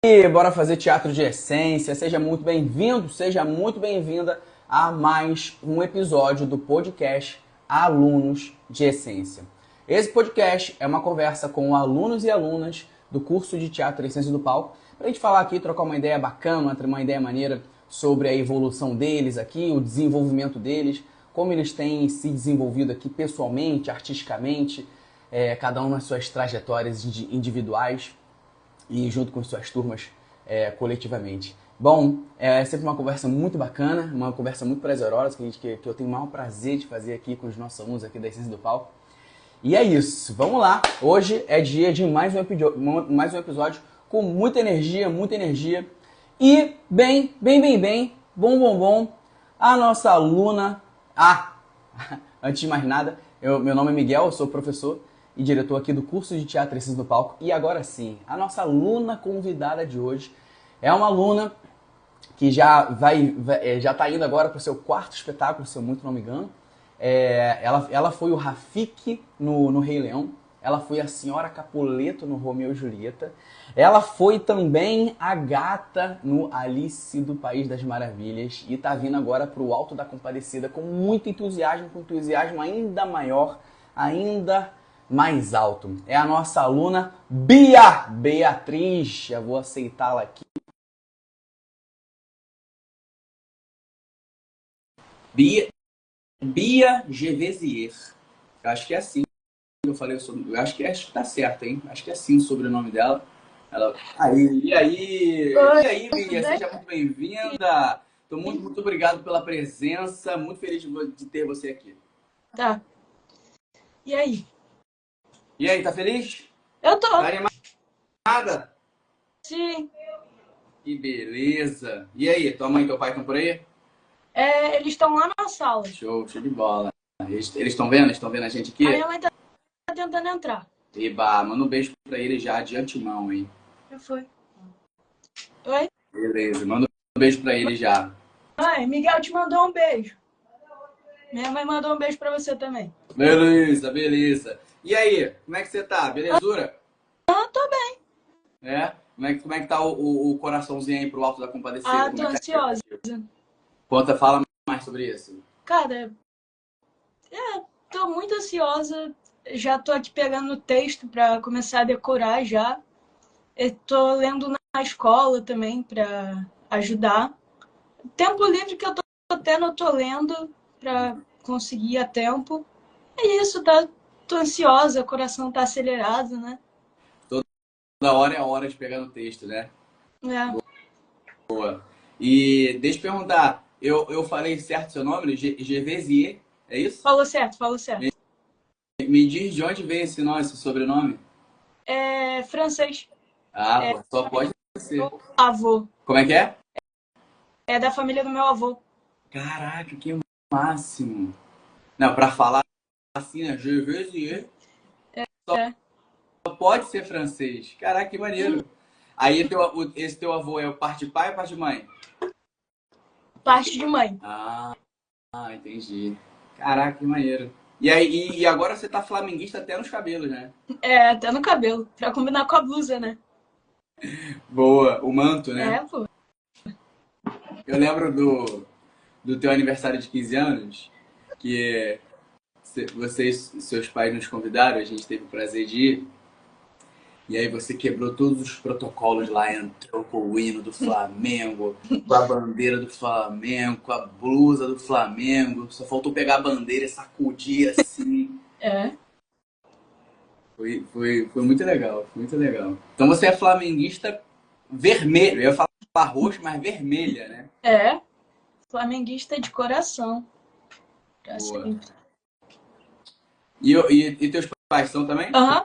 E bora fazer teatro de essência. Seja muito bem-vindo, seja muito bem-vinda a mais um episódio do podcast Alunos de Essência. Esse podcast é uma conversa com alunos e alunas do curso de Teatro e Essência do Palco, para a gente falar aqui, trocar uma ideia bacana, uma ideia maneira sobre a evolução deles aqui, o desenvolvimento deles, como eles têm se desenvolvido aqui pessoalmente, artisticamente, cada um nas suas trajetórias individuais e junto com suas turmas coletivamente. Bom, é sempre uma conversa muito bacana, uma conversa muito prazerosa, que eu tenho o maior prazer de fazer aqui com os nossos alunos aqui da Essência do Palco. E é isso, vamos lá! Hoje é dia de mais um episódio com muita energia, e bom, a nossa aluna... Antes de mais nada, meu nome é Miguel, eu sou professor e diretor aqui do curso de Teatro e Essência do Palco. E agora sim, a nossa aluna convidada de hoje é uma aluna que já está indo agora para o seu quarto espetáculo, se eu muito não me engano. Ela foi o Rafiki no Rei Leão. Ela foi a Senhora Capuleto no Romeu e Julieta. Ela foi também a Gata no Alice do País das Maravilhas. E está vindo agora para o Alto da Compadecida com muito entusiasmo, com entusiasmo ainda maior, ainda mais alto. É a nossa aluna Beatriz. Eu vou aceitá-la aqui. Bia Gevesier. Eu acho que é assim. Eu falei sobre. Eu acho que tá certo, hein? Acho que é assim o sobrenome dela. E aí, Bia, seja muito bem-vinda. Tô muito obrigado pela presença. Muito feliz de ter você aqui. Tá. E aí? E aí, tá feliz? Eu tô. Tá animada? Sim. Que beleza. E aí, tua mãe e teu pai estão por aí? Eles estão lá na sala. Show de bola. Eles estão vendo? Estão vendo a gente aqui? A minha mãe tá tentando entrar. Eba, manda um beijo pra ele já de antemão, hein? Já foi. Oi? Beleza, manda um beijo pra ele já. Mãe, Miguel te mandou um beijo. Minha mãe mandou um beijo pra você também. Beleza. E aí, como é que você tá? Belezura? Tô bem. Como é que tá o coraçãozinho aí pro Alto da Compadecida? Tô ansiosa. Fala mais sobre isso. Cara, tô muito ansiosa. Já tô aqui pegando o texto pra começar a decorar já. Eu tô lendo na escola também pra ajudar. Tempo livre que eu tô tendo, eu tô lendo pra conseguir a tempo. É isso, tô ansiosa, o coração tá acelerado, né? Toda hora é a hora de pegar no texto, né? É. Boa. E deixa eu perguntar, eu falei certo seu nome? Gevesier, é isso? Falou certo. Me diz de onde veio esse nome, esse sobrenome? É francês. Pô, só pode ser. Avô. Como é que é? É da família do meu avô. Caraca, que máximo. Não, pra falar assim, né? Gevesier. É. Pode ser francês. Caraca, que maneiro. Aí esse teu avô é o parte de pai ou parte de mãe? Parte de mãe. Entendi. Caraca, que maneiro. E agora você tá flamenguista até nos cabelos, né? Até no cabelo. Pra combinar com a blusa, né? Boa, o manto, né? Pô. Eu lembro do teu aniversário de 15 anos, que seus pais nos convidaram, a gente teve o prazer de ir. E aí você quebrou todos os protocolos lá, entrou com o hino do Flamengo, com a bandeira do Flamengo, com a blusa do Flamengo. Só faltou pegar a bandeira e sacudir assim. Foi muito legal, foi muito legal. Então você é flamenguista vermelho. Eu ia falar roxo, mas vermelha, né? Flamenguista de coração. Pra Boa. sempre. E teus pais são também? Aham.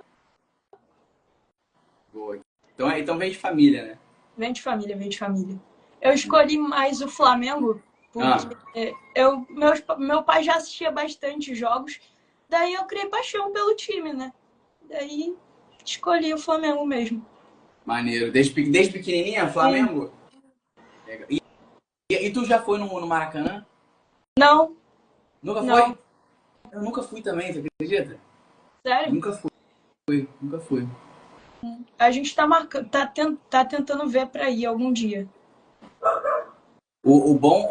Boa. Então vem de família, né? Vem de família. Eu escolhi mais o Flamengo porque meu pai já assistia bastante jogos, daí eu criei paixão pelo time, né? Daí escolhi o Flamengo mesmo. Maneiro. Desde pequenininha, Flamengo? Legal. E tu já foi no Maracanã? Não. Nunca Não. foi? Eu nunca fui também, você acredita? Sério? Nunca fui. A gente tá marcando, tá tentando ver para ir algum dia. O bom,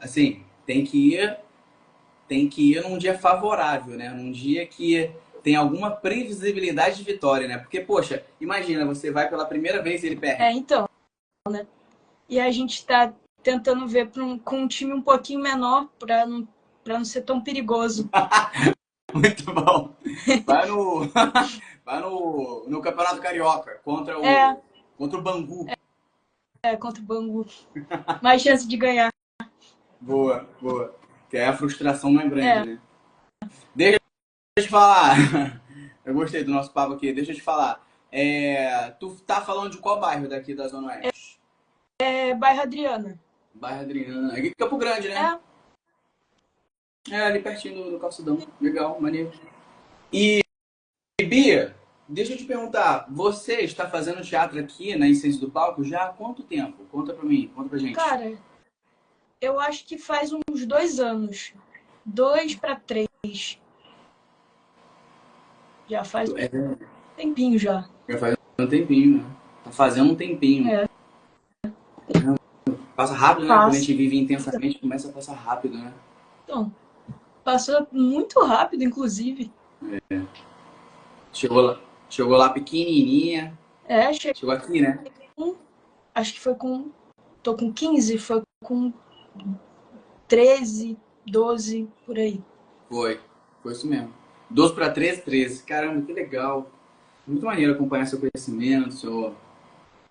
assim, tem que ir num dia favorável, né? Num dia que tem alguma previsibilidade de vitória, né? Porque, poxa, imagina, você vai pela primeira vez e ele perde. Então, né? E a gente tá tentando ver com um time um pouquinho menor para não ser tão perigoso. Muito bom. Vai no, vai no Campeonato Carioca É, contra o Bangu. contra o Bangu. Mais chance de ganhar. Boa, boa. Que aí a frustração não é grande, É, né? Deixa eu te falar. Eu gostei do nosso papo aqui. Deixa eu te falar. Tu tá falando de qual bairro daqui da Zona Oeste? bairro Adriana. Bairro Adriana. Aqui em Campo Grande, né? É, É, ali pertinho do Calçadão. Legal, maneiro. E, Bia, deixa eu te perguntar. Você está fazendo teatro aqui na Essência do Palco já há quanto tempo? Conta pra mim, conta pra gente. cara, eu acho que faz uns 2 anos. 2 para 3. Já faz um É, tempinho já. já faz um tempinho, né? Tá fazendo um tempinho. É, Passa rápido, né? Quando a passa. gente vive intensamente, começa a passar rápido, né? Então, passou muito rápido, inclusive. Chegou lá pequenininha. É, cheguei Chegou aqui, né? com, acho que foi com, tô com 15, foi com 13, 12, por aí. Foi. Foi isso mesmo. 12 para 13, 13. Caramba, que legal. Muito maneiro acompanhar seu crescimento, seu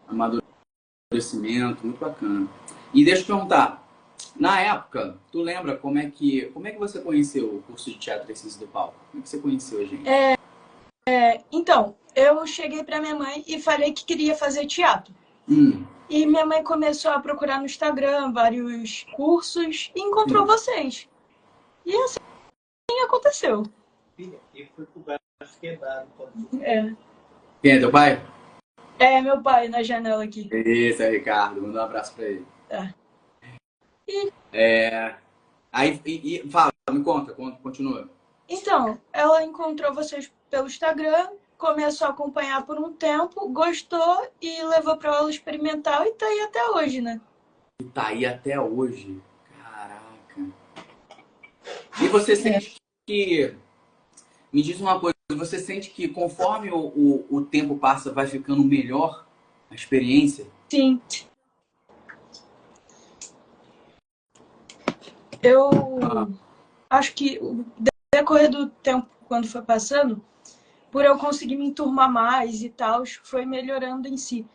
amadurecimento. Muito bacana. E deixa eu te perguntar. Na época, tu lembra como é que você conheceu o curso de teatro e ciência do palco? Como é que você conheceu a gente? Então, eu cheguei para minha mãe e falei que queria fazer teatro. Hum, E minha mãe começou a procurar no Instagram vários cursos e encontrou sim. vocês. E assim aconteceu. E fui pro braço quebrado. É, Quem é teu pai? meu pai na janela aqui. Esse é o Ricardo. Manda um abraço pra ele. Tá. E Aí, fala, me conta, continua. então, ela encontrou vocês pelo Instagram, começou a acompanhar por um tempo, gostou e levou para aula experimental e tá aí até hoje, né? E tá aí até hoje. Caraca. E você sente que. Me diz uma coisa, você sente que conforme o tempo passa, vai ficando melhor a experiência? Sim, eu Ah, acho que o decorrer do tempo, quando foi passando, por eu conseguir me enturmar mais e tal, foi melhorando em si.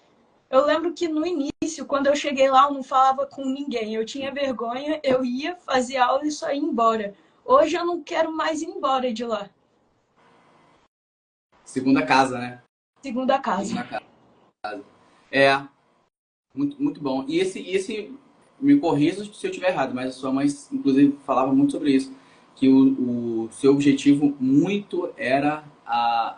Eu lembro que no início, quando eu cheguei lá, eu não falava com ninguém. Eu tinha vergonha, eu ia, fazia aula e só ia embora. Hoje eu não quero mais ir embora de lá. segunda casa, né? Segunda casa. Segunda casa. É, muito, muito bom. Me corrija se eu estiver errado, mas a sua mãe, inclusive, falava muito sobre isso. Que o seu objetivo muito era a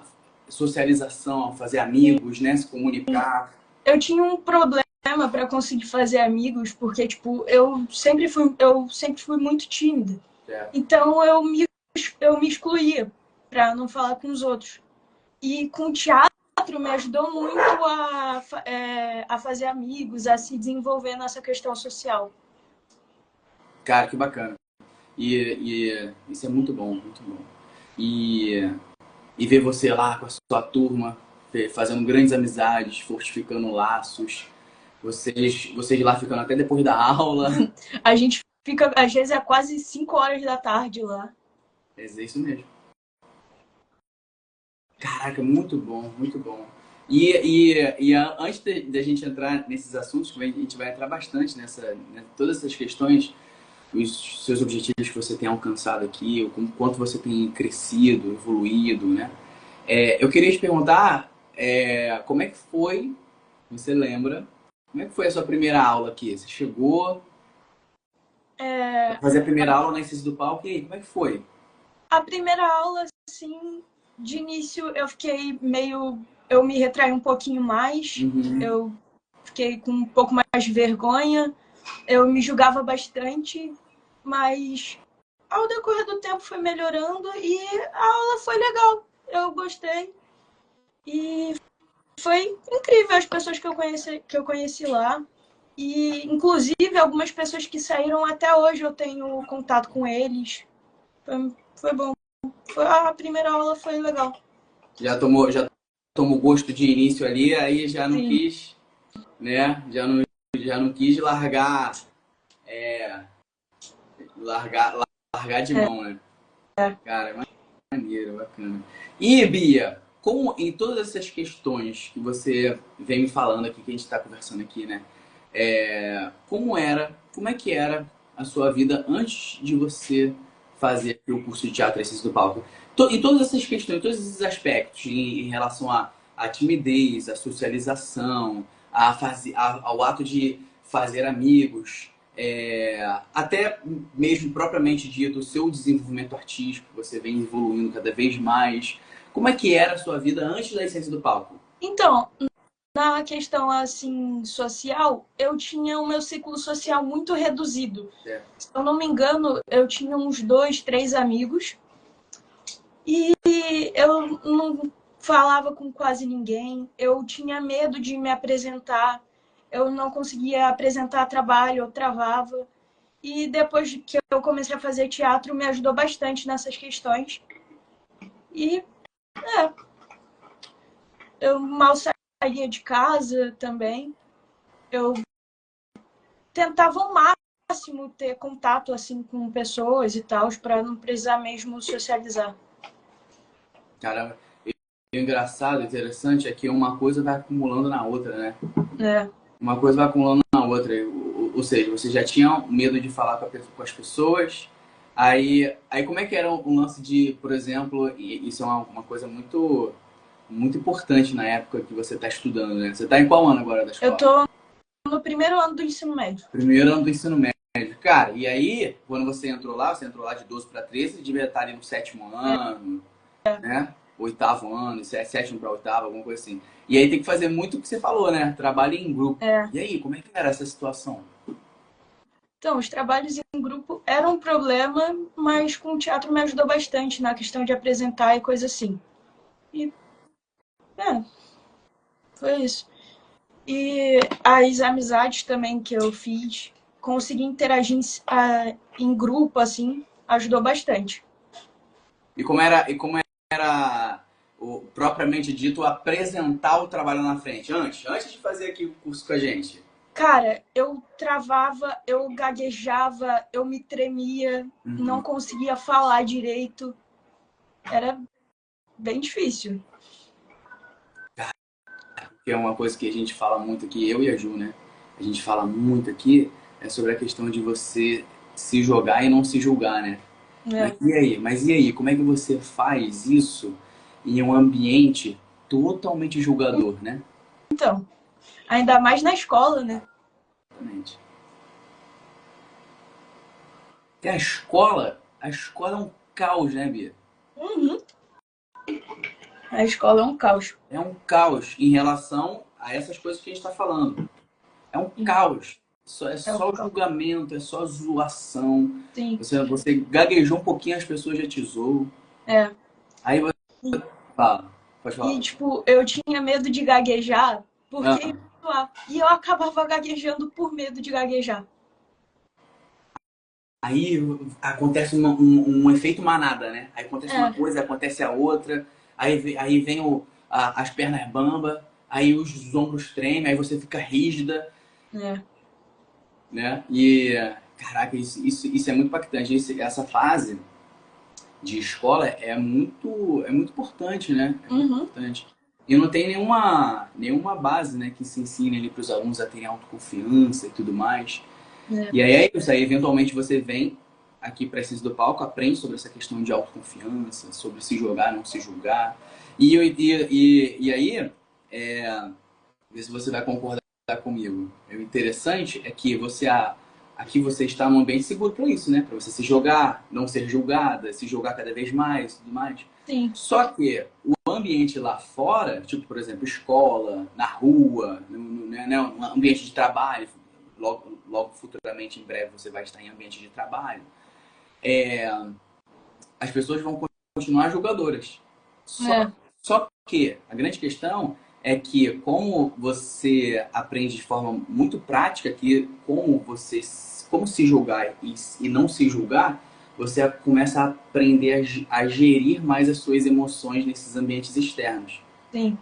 socialização, fazer amigos, né? Se comunicar. Eu tinha um problema para conseguir fazer amigos, porque tipo, eu sempre fui muito tímida. Certo. Então eu me excluía para não falar com os outros. E com o teatro me ajudou muito a fazer amigos, a se desenvolver nessa questão social. Cara, que bacana. E isso é muito bom, muito bom. E, e ver você lá com a sua turma, fazendo grandes amizades, fortificando laços, vocês lá ficando até depois da aula. A gente fica, às vezes, é quase 5 horas da tarde lá. É isso mesmo. Caraca, muito bom, muito bom. Antes da gente entrar nesses assuntos, que a gente vai entrar bastante todas essas questões, os seus objetivos que você tem alcançado aqui, o quanto você tem crescido, evoluído, né? Eu queria te perguntar, como é que foi, você lembra, como é que foi a sua primeira aula aqui? Você chegou a fazer a primeira aula na Essência do Palco, e aí, como é que foi? A primeira aula, assim, de início eu fiquei meio. Eu me retraí um pouquinho mais, Uhum. eu fiquei com um pouco mais de vergonha, eu me julgava bastante, mas ao decorrer do tempo foi melhorando e a aula foi legal, eu gostei. E foi incrível as pessoas que eu conheci lá. E, inclusive, algumas pessoas que saíram até hoje eu tenho contato com eles. Foi bom. A primeira aula foi legal. Já tomou gosto de início ali, aí já não Sim. quis, né? Já não quis largar, largar de mão, né? Cara, é maneiro, bacana. E, Bia, como em todas essas questões que você vem me falando aqui, que a gente está conversando aqui, né? Como é que era a sua vida antes de você fazer aqui o curso de teatro e ciência do palco? E todas essas questões, todos esses aspectos em relação à timidez, à socialização, ao ato de fazer amigos, até mesmo propriamente dito, o seu desenvolvimento artístico, você vem evoluindo cada vez mais. Como é que era a sua vida antes da ciência do palco? Então, na questão assim social, eu tinha o meu ciclo social muito reduzido. É. Se eu não me engano, eu tinha uns 2, 3 amigos e eu não falava com quase ninguém. Eu tinha medo de me apresentar. Eu não conseguia apresentar trabalho, eu travava. E depois que eu comecei a fazer teatro, me ajudou bastante nessas questões. E eu mal saía de casa também. Eu tentava ao máximo ter contato assim com pessoas e tal, para não precisar mesmo socializar. Caramba, o engraçado, interessante é que uma coisa vai acumulando na outra, né? É. Uma coisa vai acumulando na outra. Ou seja, você já tinha medo de falar com as pessoas. Aí como é que era o lance de, por exemplo, e isso é uma coisa muito, muito importante na época que você está estudando, né? Você está em qual ano agora da Eu escola? tô no primeiro ano do ensino médio. Primeiro ano do ensino médio. Cara, e aí, quando você entrou lá de 12 para 13, você devia estar ali no sétimo ano, né? Oitavo ano, sétimo para oitavo, alguma coisa assim. E aí tem que fazer muito o que você falou, né? Trabalho em grupo. É. E aí, como é que era essa situação? Então, os trabalhos em grupo eram um problema, mas com o teatro me ajudou bastante na questão de apresentar e coisa assim. E, foi isso. E as amizades também que eu fiz, conseguir interagir em grupo, assim, ajudou bastante. E como era propriamente dito, apresentar o trabalho na frente? Antes de fazer aqui o curso com a gente. Cara, eu travava, eu gaguejava, eu me tremia, não conseguia falar direito. Era bem difícil. Que é uma coisa que a gente fala muito aqui, eu e a Ju, né? A gente fala muito aqui sobre a questão de você se jogar e não se julgar, né? É. Mas e aí, como é que você faz isso em um ambiente totalmente julgador, né? Então, ainda mais na escola, né? Exatamente. E a escola é um caos, né, Bia? Uhum. A escola é um caos. É um caos em relação a essas coisas que a gente está falando. É um caos. É É um só caos. julgamento, é só zoação. Sim. Você gaguejou um pouquinho, as pessoas já te zoam. É. Aí você fala, pode E, falar. tipo, eu tinha medo de gaguejar porque Ah, ia zoar. E eu acabava gaguejando por medo de gaguejar. aí acontece um efeito manada, né? Aí acontece uma É. coisa, acontece a outra. Aí vem as pernas bamba, aí os ombros tremem, aí você fica rígida, É. né? E, caraca, isso é muito impactante. Essa fase de escola é muito importante, né? É muito Uhum. importante. E não tem nenhuma base, né, que se ensine ali para os alunos a terem autoconfiança e tudo mais. É. E aí é isso, aí eventualmente você vem aqui para Ciência do Palco, aprende sobre essa questão de autoconfiança, sobre se jogar, não se julgar. E aí, ver se você vai concordar comigo. O interessante é que aqui você está num ambiente seguro para isso, né? Para você se jogar, não ser julgada, se jogar cada vez mais, tudo mais. Sim. Só que o ambiente lá fora, tipo, por exemplo, escola, na rua, no ambiente de trabalho, logo futuramente, em breve, você vai estar em ambiente de trabalho, as pessoas vão continuar julgadoras. Só, É. só que a grande questão é que como você aprende de forma muito prática que como se julgar e não se julgar, você começa a aprender a gerir mais as suas emoções nesses ambientes externos. Sim,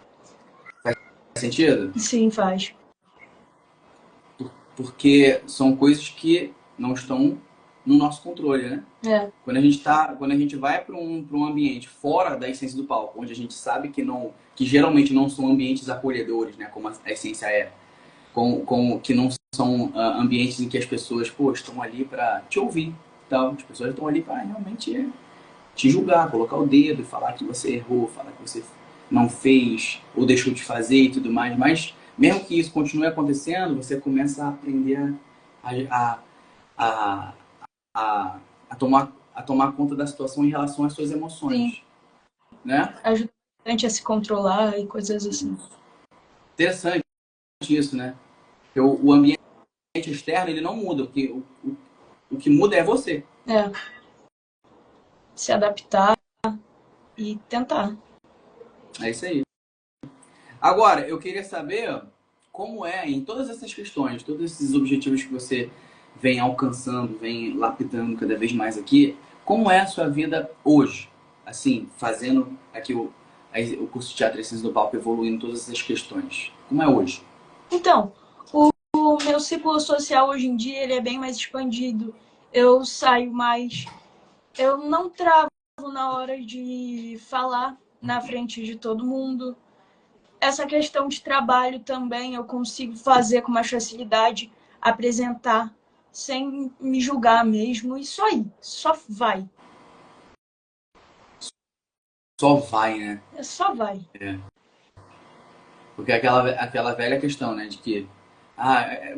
Faz sentido? sim, faz. Porque são coisas que não estão no nosso controle, né? É, Quando a gente vai para um ambiente fora da essência do palco, onde a gente sabe que geralmente não são ambientes acolhedores, né? Como a essência é, que não são ambientes em que as pessoas, pô, estão ali para te ouvir, tal. As pessoas estão ali para realmente te julgar, colocar o dedo e falar que você errou, falar que você não fez ou deixou de fazer e tudo mais. Mas mesmo que isso continue acontecendo, você começa a aprender a, a, a, a tomar conta da situação em relação às suas sim. emoções, né? Ajuda bastante a se controlar e coisas assim. Interessante isso, né? Porque o ambiente externo ele não muda, o que muda é você. É, se adaptar e tentar. É isso aí. Agora, eu queria saber como é em todas essas questões, todos esses objetivos que você vem alcançando, vem lapidando cada vez mais aqui, como é a sua vida hoje? Assim, fazendo aqui o curso de Teatro e Ciências do Palco, evoluindo todas essas questões. Como é hoje? Então, o meu ciclo social hoje em dia ele é bem mais expandido. Eu saio mais. Eu não travo na hora de falar na frente de todo mundo. Essa questão de trabalho também eu consigo fazer com mais facilidade, apresentar sem me julgar mesmo. Isso aí, só vai. Só vai, né? Só vai. Porque é aquela velha questão, né? De que.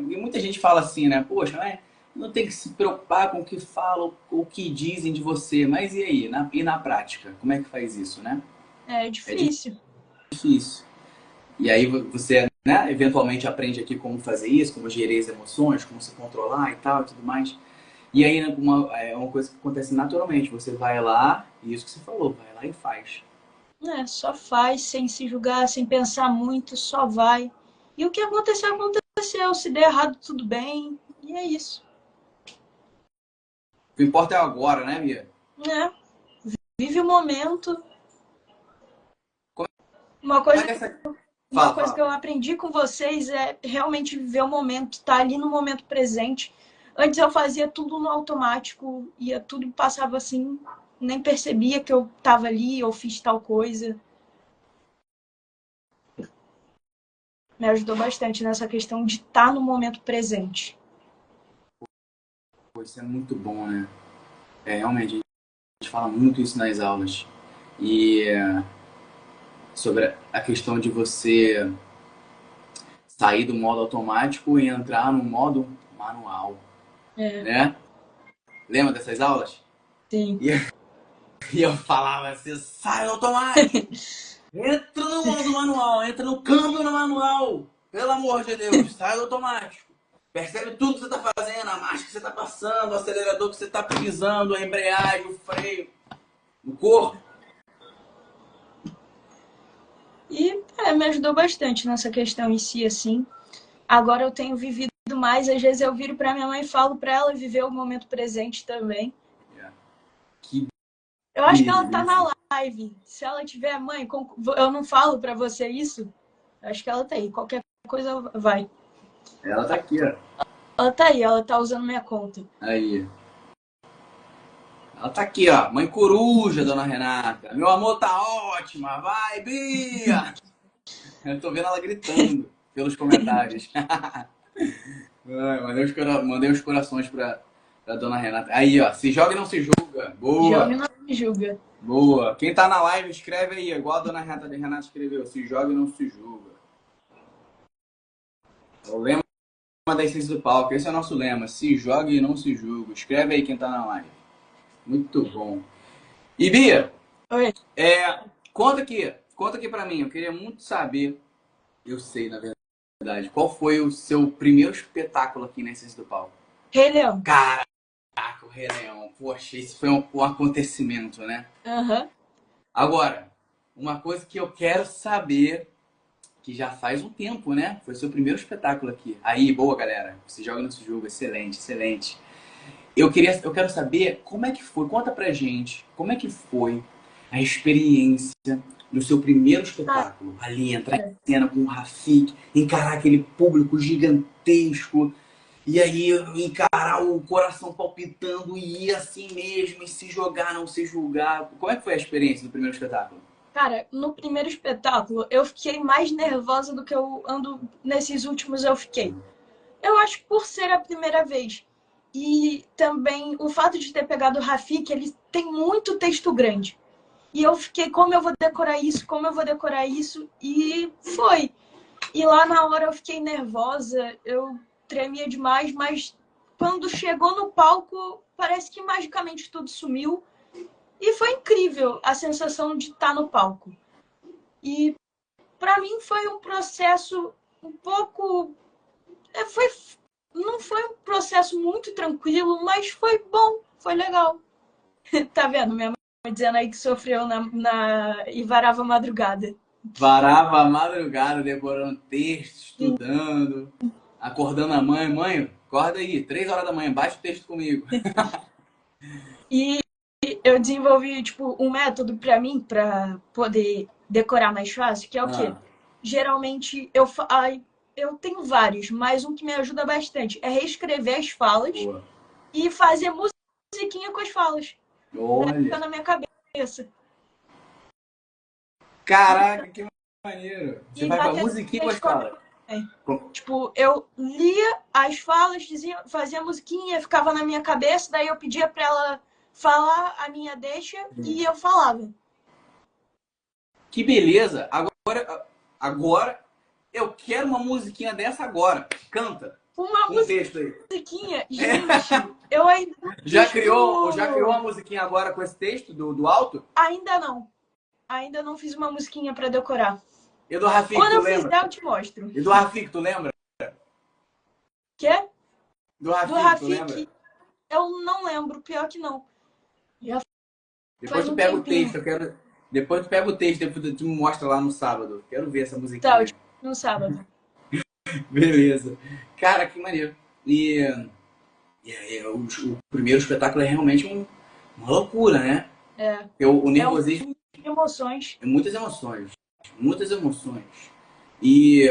E muita gente fala assim, né? Poxa, não tem que se preocupar com o que falam, o que dizem de você. Mas e aí? E na prática? Como é que faz isso, né? É É difícil. difícil. E aí você, né, eventualmente aprende aqui como fazer isso, como gerir as emoções, como se controlar e tal e tudo mais. E aí né, é uma coisa que acontece naturalmente. Você vai lá, e isso que você falou, vai lá e faz. É, só faz, sem se julgar, sem pensar muito, só vai. E o que aconteceu, aconteceu. Se der errado, tudo bem. E é isso. O que importa é agora, né, Bia? Né? Vive o momento. Como Uma é coisa, que essa. uma Fala, coisa que fala. eu aprendi com vocês é realmente viver o momento, estar ali no momento presente. Antes eu fazia tudo no automático, ia tudo passava assim, nem percebia que eu estava ali ou fiz tal coisa. Me ajudou bastante nessa questão de estar no momento presente. Pô, isso é muito bom, né? É, realmente, a gente fala muito isso nas aulas. E sobre a questão de você sair do modo automático e entrar no modo manual, É, né? Lembra dessas aulas? sim. E, e eu falava assim, sai do automático, entra no modo manual, entra no câmbio no manual. Pelo amor de Deus, sai do automático. Percebe tudo que você está fazendo, a marcha que você está passando, o acelerador que você está pisando, a embreagem, o freio, o corpo. E me ajudou bastante nessa questão em si, assim. Agora eu tenho vivido mais, às vezes eu viro para minha mãe e falo para ela viver o momento presente também. Que Eu acho que ela tá beleza. na live. Se ela tiver, mãe, eu não falo para você isso. Eu acho que ela tá aí. Qualquer coisa vai. Ela tá aqui, ó. Ela tá aí, ela tá usando minha conta. Aí. Ela tá aqui, ó. Mãe coruja, dona Renata. Meu amor tá ótima. Vai, Bia! Eu tô vendo ela gritando pelos comentários. Mandei uns corações pra dona Renata. Aí, ó. Se joga e não se julga. Joga e Boa. não me julga. Boa. Quem tá na live, escreve aí. Igual a dona Renata escreveu. Se joga e não se julga. É o lema da essência do palco. Esse é o nosso lema. Se joga e não se julga. Escreve aí quem tá na live. Muito bom. E Bia, Oi. conta aqui pra mim. Eu queria muito saber, eu sei na verdade, qual foi o seu primeiro espetáculo aqui na Essência do Palco? Rei Leão. Caraca, o Rei Leão. Poxa, isso foi um acontecimento, né? Aham. Agora, uma coisa que eu quero saber que já faz um tempo, né? Foi seu primeiro espetáculo aqui. Aí, boa, galera. Você joga nesse jogo, excelente, excelente. Eu quero saber como é que foi, conta pra gente, como é que foi a experiência no seu primeiro espetáculo? Ali, entrar em cena com o Rafik, encarar aquele público gigantesco, e aí encarar o coração palpitando e ir assim mesmo, e se jogar, não se julgar. Como é que foi a experiência do primeiro espetáculo? Cara, no primeiro espetáculo eu fiquei mais nervosa do que eu ando nesses últimos eu fiquei. Eu acho que por ser a primeira vez. E também o fato de ter pegado o Rafik, ele tem muito texto grande. E eu fiquei, como eu vou decorar isso? Como eu vou decorar isso? E foi. E lá na hora eu fiquei nervosa, eu tremia demais, mas quando chegou no palco, parece que magicamente tudo sumiu. E foi incrível a sensação de estar no palco. E para mim foi um processo um pouco... Não foi um processo muito tranquilo, mas foi bom, foi legal. Tá vendo? Minha mãe dizendo aí que sofreu e varava a madrugada. Varava a madrugada, decorando texto, estudando, acordando a mãe. Mãe, acorda aí, 3 horas da manhã, baixa o texto comigo. E eu desenvolvi, tipo, um método pra mim, pra poder decorar mais fácil, que é o quê? Geralmente, eu tenho vários, mas um que me ajuda bastante é reescrever as falas e fazer musiquinha com as falas. Olha. Fica na minha cabeça. Caraca, que maneiro. Você E vai pra musiquinha com as falas. Tipo, eu lia as falas, fazia musiquinha, ficava na minha cabeça, daí eu pedia pra ela falar a minha deixa e eu falava. Que beleza. Agora eu quero uma musiquinha dessa agora. Canta. Uma texto aí. Musiquinha, gente, eu ainda não já criou uma musiquinha agora com esse texto do alto? Ainda não. Ainda não fiz uma musiquinha pra decorar. E do Rafik, Quando tu eu lembra? fizer, eu te mostro. E do Rafik, tu lembra? Quê? Do Rafik, tu lembra? Eu não lembro, pior que não. Depois tu pega o texto, Depois tu pega o texto, depois tu me mostra lá no sábado. Quero ver essa musiquinha. Tá, no sábado. Beleza. Cara, que maneiro. E o primeiro espetáculo é realmente uma loucura, né? O nervosismo... Emoções. Muitas emoções. Muitas emoções. E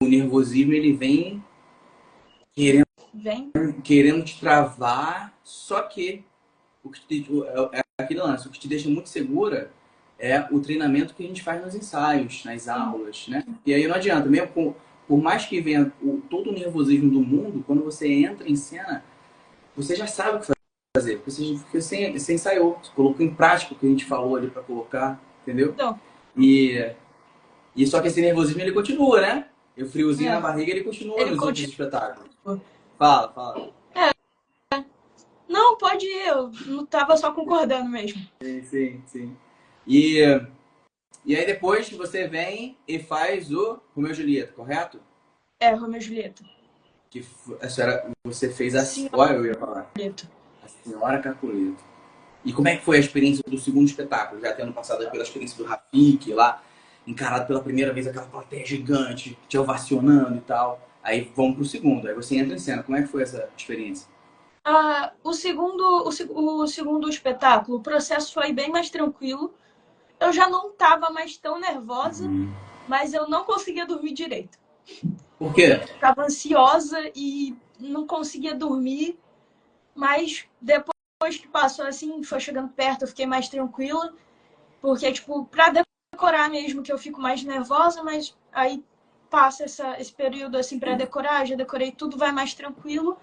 o nervosismo, ele vem querendo te travar, só que é aquele lance, o que te deixa muito segura é o treinamento que a gente faz nos ensaios, nas aulas, né? E aí não adianta, mesmo por mais que venha todo o nervosismo do mundo, quando você entra em cena, você já sabe o que fazer, porque você ensaiou, você colocou em prática o que a gente falou ali pra colocar, entendeu? Então. E só que esse nervosismo, ele continua, né? E o friozinho na barriga, ele continua nos outros espetáculos. Fala. Não, pode ir, eu não tava só concordando mesmo. Sim. E aí depois você vem e faz o Romeu e Julieta, correto? Romeu e Julieta. Que você fez a Senhora, eu ia falar. A Senhora Capuleto. E como é que foi a experiência do segundo espetáculo? Já tendo passado pela experiência do Rafik lá, encarado pela primeira vez aquela plateia gigante, te ovacionando e tal. Aí vamos pro segundo, aí você entra em cena. Como é que foi essa experiência? O segundo espetáculo, o processo foi bem mais tranquilo. Eu já não estava mais tão nervosa, mas eu não conseguia dormir direito. Por quê? Eu ficava ansiosa e não conseguia dormir, mas depois que passou assim, foi chegando perto, eu fiquei mais tranquila, porque, tipo, pra decorar mesmo que eu fico mais nervosa, mas aí passa esse período assim pra decorar, já decorei tudo, vai mais tranquilo.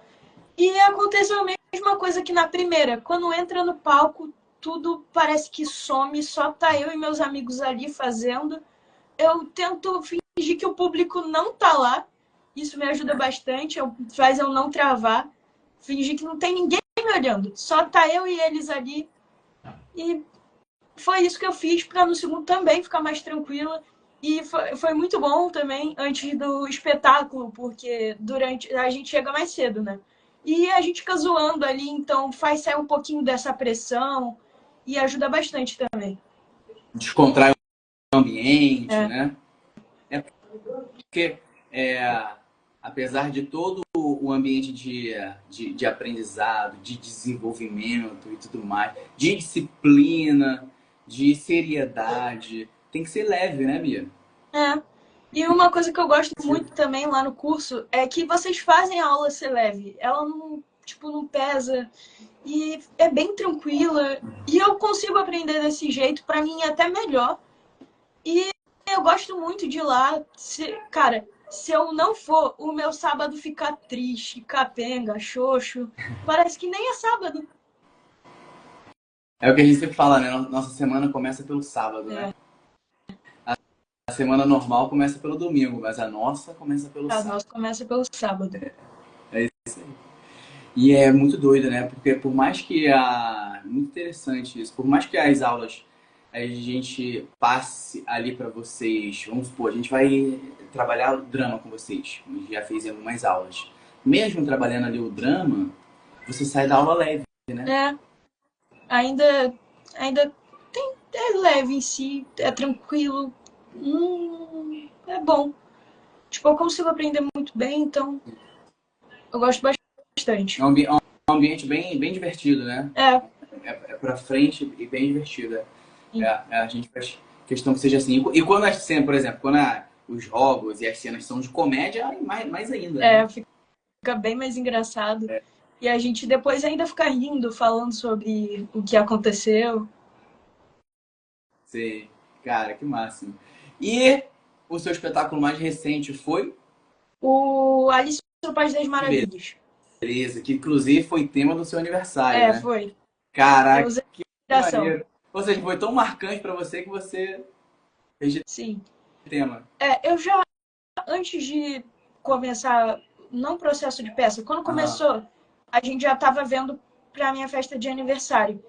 E aconteceu a mesma coisa que na primeira. Quando entra no palco, tudo parece que some, só tá eu e meus amigos ali fazendo. Eu tento fingir que o público não tá lá. Isso me ajuda bastante, faz eu não travar. Fingir que não tem ninguém me olhando. Só tá eu e eles ali. E foi isso que eu fiz para no segundo também ficar mais tranquila. E foi muito bom também antes do espetáculo, porque a gente chega mais cedo, né? E a gente fica zoando ali, então faz sair um pouquinho dessa pressão e ajuda bastante também. Descontrai o ambiente, né? porque apesar de todo o ambiente de aprendizado, de desenvolvimento e tudo mais, de disciplina, de seriedade, tem que ser leve, né, Bia? É. E uma coisa que eu gosto muito também lá no curso é que vocês fazem a aula ser leve. Ela não, tipo, não pesa. E é bem tranquila. E eu consigo aprender desse jeito, pra mim é até melhor. E eu gosto muito de ir lá. Cara, se eu não for, o meu sábado fica triste, capenga, xoxo. Parece que nem é sábado. É o que a gente sempre fala, né? Nossa semana começa pelo sábado, né? A semana normal começa pelo domingo, mas a nossa começa pelo A sábado. nossa começa pelo sábado. É isso aí. E é muito doido, né? Porque por mais que muito interessante isso, por mais que as aulas a gente passe ali para vocês, vamos supor, a gente vai trabalhar o drama com vocês, a gente já fez em algumas aulas. Mesmo trabalhando ali o drama, você sai da aula leve, né? Ainda é leve em si, é tranquilo. É bom. Tipo, eu consigo aprender muito bem, então eu gosto bastante. É um ambiente bem divertido, né? É pra frente e bem divertido. A gente faz questão que seja assim. E quando as cenas, por exemplo, quando os jogos e as cenas são de comédia, mais ainda. Né? Fica bem mais engraçado. E a gente depois ainda fica rindo, falando sobre o que aconteceu. Sim, cara, que máximo. E o seu espetáculo mais recente foi? O Alice no País das Maravilhas. Beleza, que inclusive foi tema do seu aniversário, né? Foi. Caraca, Eu usei que inspiração. maneiro. Ou seja, foi tão marcante pra você que você fez de Sim. tema. Eu já, antes de começar, não processo de peça, quando começou, a gente já estava vendo pra minha festa de aniversário.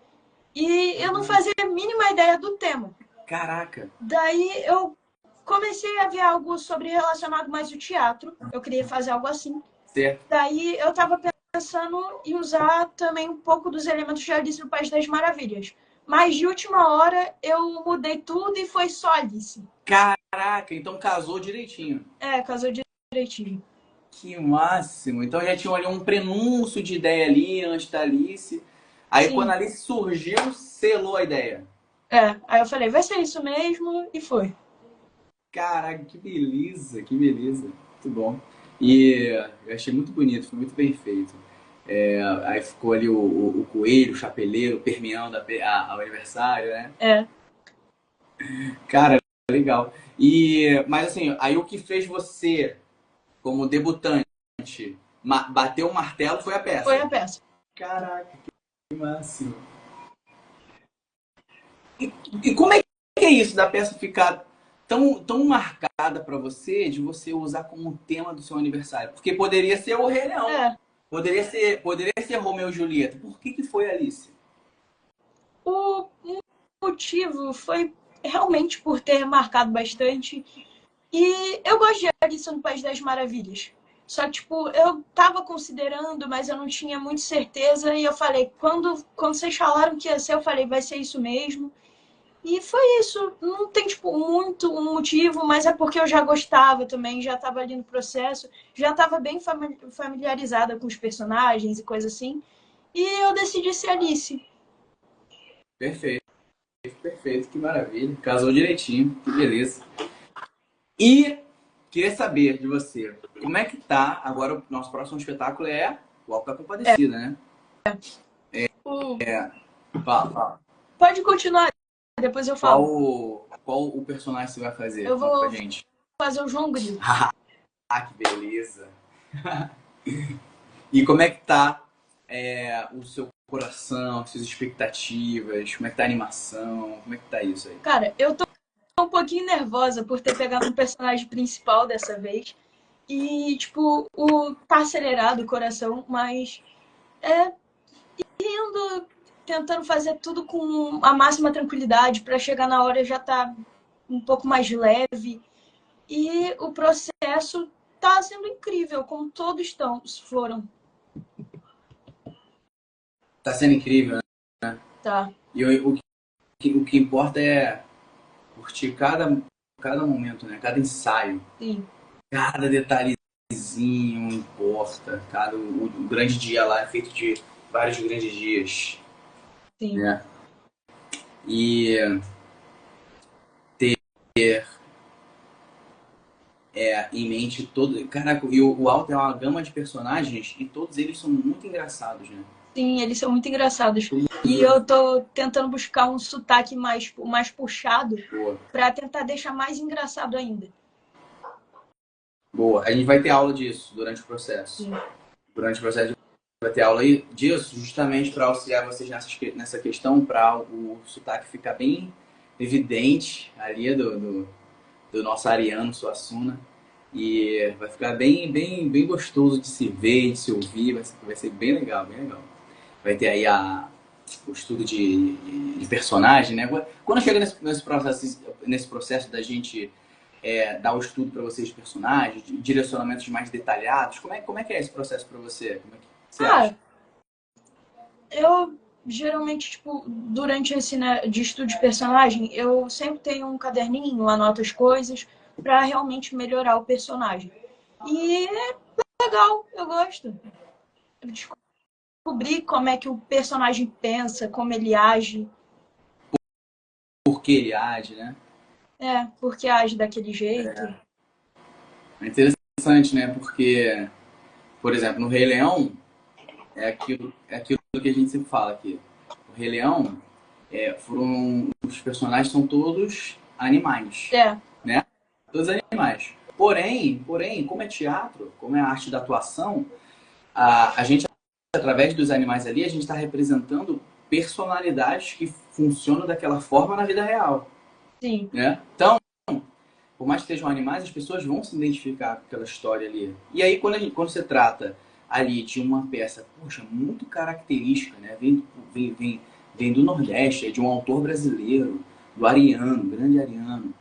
E eu não fazia a mínima ideia do tema. Caraca. Daí eu comecei a ver algo sobre relacionado mais ao teatro. Eu queria fazer algo assim. Certo. Daí eu estava pensando em usar também um pouco dos elementos de Alice no País das Maravilhas. Mas de última hora eu mudei tudo e foi só Alice. Caraca, então casou direitinho. Casou direitinho. Que máximo. Então já tinha ali um prenúncio de ideia ali antes da Alice. Aí Sim. quando a Alice surgiu, selou a ideia. Aí eu falei, vai ser isso mesmo, e foi. Caraca, que beleza, que beleza. Muito bom. E eu achei muito bonito, foi muito bem feito. Aí ficou ali o coelho, o chapeleiro, permeando ao aniversário, né? Cara, legal. Mas assim, aí o que fez você, como debutante, bater o martelo foi a peça? Foi a peça. Caraca, que máximo. E como é que é isso da peça ficar tão marcada pra você, de você usar como tema do seu aniversário? Porque poderia ser o Rei Leão. Poderia ser Romeu e Julieta. Por que foi Alice? O motivo foi realmente por ter marcado bastante. E eu gosto de Alice no País das Maravilhas. Só que, tipo, eu tava considerando, mas eu não tinha muito certeza. E eu falei, quando vocês falaram que ia ser, eu falei, vai ser isso mesmo. E foi isso. Não tem, tipo, muito um motivo, mas é porque eu já gostava também, já estava ali no processo, já estava bem familiarizada com os personagens e coisa assim. E eu decidi ser Alice. Perfeito, perfeito, que maravilha. Casou direitinho, que beleza. E queria saber de você, como é que tá, agora o nosso próximo espetáculo é o Auto da Compadecida, né? Fala. Pode continuar, depois eu falo. Qual o personagem você vai fazer? Eu vou pra gente. fazer o João Grilo. Que beleza. E como é que tá o seu coração, as suas expectativas, como é que tá a animação, como é que tá isso aí? Cara, eu tô um pouquinho nervosa por ter pegado um personagem principal dessa vez. E, tipo, tá acelerado o coração, mas indo, tentando fazer tudo com a máxima tranquilidade para chegar na hora já tá um pouco mais leve. E o processo tá sendo incrível, como todos foram. Tá sendo incrível, né? Tá. E o que importa é curtir cada momento, né? Cada ensaio. Sim. Cada detalhezinho importa. O grande dia lá é feito de vários grandes dias, Sim. né? E ter em mente todo. Caraca, e o Alto é uma gama de personagens e todos eles são muito engraçados, né? Sim, eles são muito engraçados. E eu tô tentando buscar um sotaque mais puxado Boa. pra tentar deixar mais engraçado ainda. Boa. A gente vai ter aula disso durante o processo. Sim. Durante o processo vai ter aula disso justamente para auxiliar vocês nessa questão, para o sotaque ficar bem evidente ali do nosso Ariano Suassuna. E vai ficar bem gostoso de se ver, de se ouvir, vai ser bem legal, bem legal. Vai ter aí o estudo de personagem, né? Quando chega nesse processo da gente dar o estudo para vocês de personagens, de direcionamentos mais detalhados, como é que é esse processo para você? Como é que você acha? Eu geralmente, tipo, durante esse, né, de estudo de personagem, eu sempre tenho um caderninho, anoto as coisas pra realmente melhorar o personagem. E é legal, eu gosto. Eu descobri como é que o personagem pensa, como ele age. Por que ele age, né? Porque age daquele jeito. É interessante, né? Porque, por exemplo, no Rei Leão, é aquilo que a gente sempre fala aqui. O Rei Leão, os personagens são todos animais, É, né? Todos animais. Porém, como é teatro, como é a arte da atuação, a gente, através dos animais ali, a gente está representando personalidades que funcionam daquela forma na vida real, sim. né? Então, por mais que sejam animais, as pessoas vão se identificar com aquela história ali. E aí, quando você trata ali de uma peça, poxa, muito característica, né? Vem do Nordeste, é de um autor brasileiro, do Ariano, grande Ariano,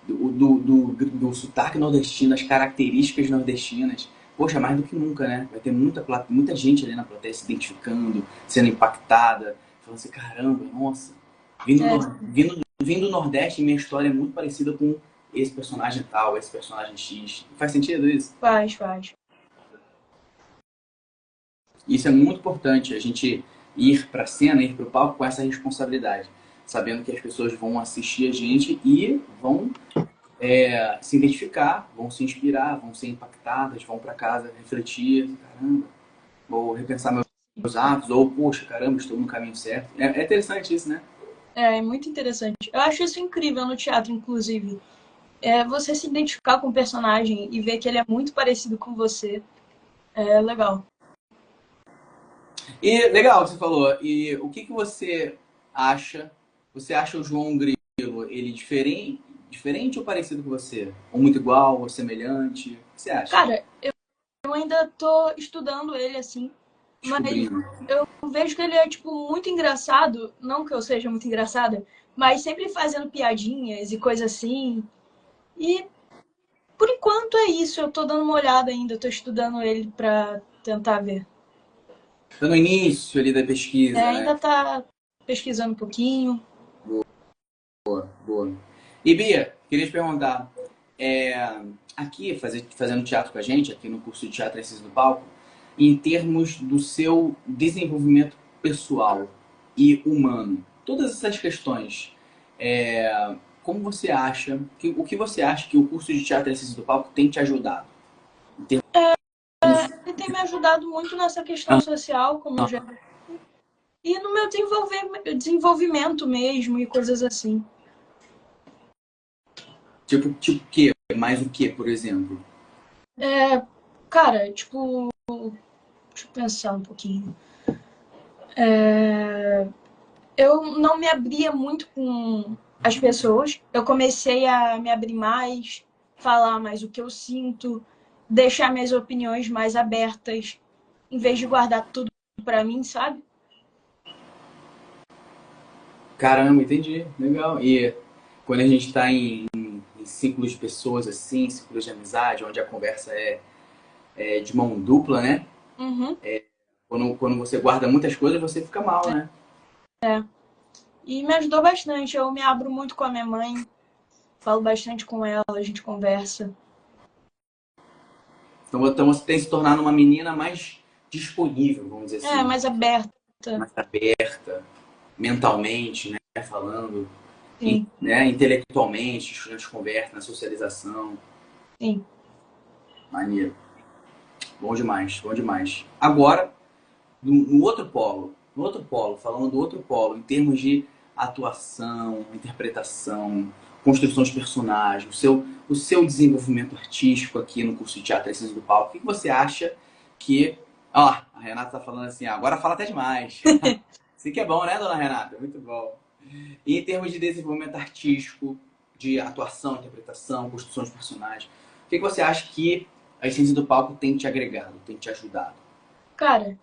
do sotaque nordestino, as características nordestinas. Poxa, mais do que nunca, né? Vai ter muita gente ali na plateia se identificando, sendo impactada, falando assim, caramba, nossa, vindo do Nordeste, minha história é muito parecida com esse personagem tal, esse personagem X. Faz sentido isso? Faz. Isso é muito importante, a gente ir pra cena, ir pro palco com essa responsabilidade, sabendo que as pessoas vão assistir a gente e vão se identificar, vão se inspirar, vão ser impactadas, vão para casa refletir, caramba, vou repensar meus atos, ou poxa, caramba, estou no caminho certo. É interessante isso, né? É muito interessante. Eu acho isso incrível no teatro, inclusive. É você se identificar com o personagem e ver que ele é muito parecido com você. É legal. E legal, você falou. E o que você acha? Você acha o João Grilo ele diferente ou parecido com você? Ou muito igual, ou semelhante? O que você acha? Cara, eu ainda tô estudando ele assim, mas Descobrindo. eu vejo que ele é, tipo, muito engraçado. Não que eu seja muito engraçada, mas sempre fazendo piadinhas e coisa assim. E por enquanto é isso. Eu tô dando uma olhada ainda, eu tô estudando ele pra tentar ver. Tá no início ali da pesquisa, né? Ainda tá pesquisando um pouquinho. Boa. E Bia, queria te perguntar, é, aqui, fazendo teatro com a gente, aqui no curso de Teatro e Ciências do Palco, em termos do seu desenvolvimento pessoal e humano, todas essas questões, como você acha, o que você acha que o curso de Teatro e Ciências do Palco tem te ajudado? Em termos Ele tem me ajudado muito nessa questão social, como eu já. E no meu desenvolvimento mesmo e coisas assim. tipo o quê? Mais o quê, por exemplo? Cara, tipo, deixa eu pensar um pouquinho. Eu não me abria muito com as pessoas. Eu comecei a me abrir mais, falar mais o que eu sinto, deixar minhas opiniões mais abertas, em vez de guardar tudo pra mim, sabe? Caramba, entendi. Legal. E quando a gente está em ciclos de pessoas assim, ciclos de amizade, onde a conversa é de mão dupla, né? Uhum. Quando você guarda muitas coisas, você fica mal, né? E me ajudou bastante. Eu me abro muito com a minha mãe. Falo bastante com ela, a gente conversa. Então você tem se tornado uma menina mais disponível, vamos dizer assim, Mais aberta. mais aberta, mentalmente, né, falando, Sim, né, intelectualmente, nas conversas, na socialização. sim. Maneiro. Bom demais, bom demais. Agora, no outro polo, falando do outro polo, em termos de atuação, interpretação, construção de personagem, o seu desenvolvimento artístico aqui no curso de Teatro e Ciências do Palco, o que você acha que... Ó, a Renata tá falando assim, agora fala até demais. Isso que é bom, né, dona Renata? Muito bom. E em termos de desenvolvimento artístico, de atuação, interpretação, construção de personagem, o que você acha que a Ciências do Palco tem te agregado, tem te ajudado? Cara,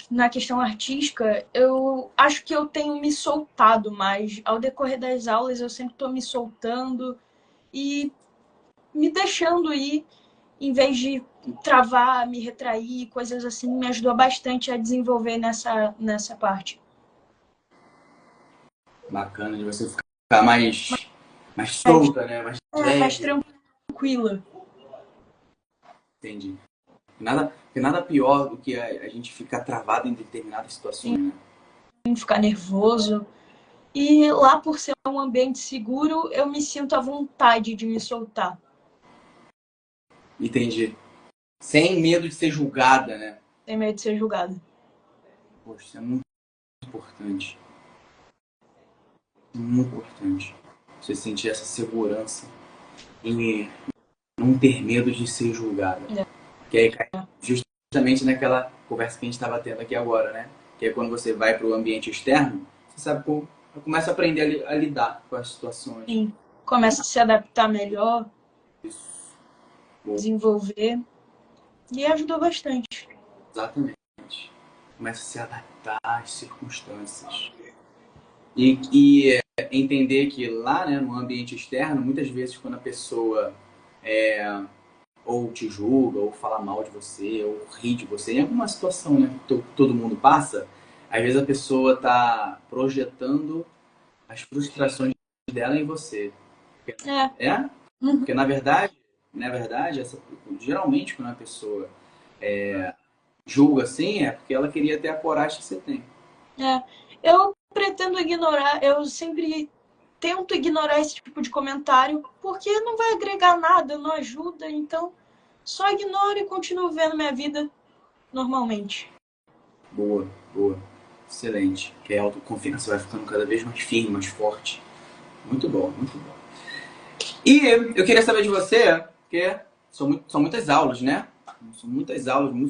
na questão artística, eu acho que eu tenho me soltado mais. Ao decorrer das aulas, eu sempre estou me soltando e me deixando ir, em vez de travar, me retrair, coisas assim, me ajudou bastante a desenvolver nessa parte. Bacana de você ficar mais solta, né? Mais Mais leve. tranquila. Entendi. Nada pior do que a gente ficar travado em determinadas situações, né? Ficar nervoso. E lá, por ser um ambiente seguro, eu me sinto à vontade de me soltar. Entendi. Sem medo de ser julgada, né? Sem medo de ser julgada. Poxa, isso é muito importante. Muito importante. Você sentir essa segurança em não ter medo de ser julgada. Que aí cai justamente naquela conversa que a gente estava tendo aqui agora, né? Que é quando você vai para o ambiente externo, você sabe como começa a aprender a lidar com as situações. Sim. Começa a se adaptar melhor, Isso. desenvolver. E ajudou bastante. Exatamente. Começa a se adaptar às circunstâncias. E entender que lá, né, no ambiente externo, muitas vezes quando a pessoa ou te julga, ou fala mal de você, ou ri de você, em alguma situação, né, que todo mundo passa, às vezes a pessoa está projetando as frustrações dela em você. É? Porque na verdade, geralmente quando a pessoa julga assim, é porque ela queria ter a coragem que você tem. Eu pretendo ignorar, eu sempre tento ignorar esse tipo de comentário, porque não vai agregar nada, não ajuda, então só ignoro e continuo vivendo minha vida normalmente. Boa, boa. Excelente. Que a autoconfiança vai ficando cada vez mais firme, mais forte. Muito bom, muito bom. E eu queria saber de você, porque são muitas aulas, né?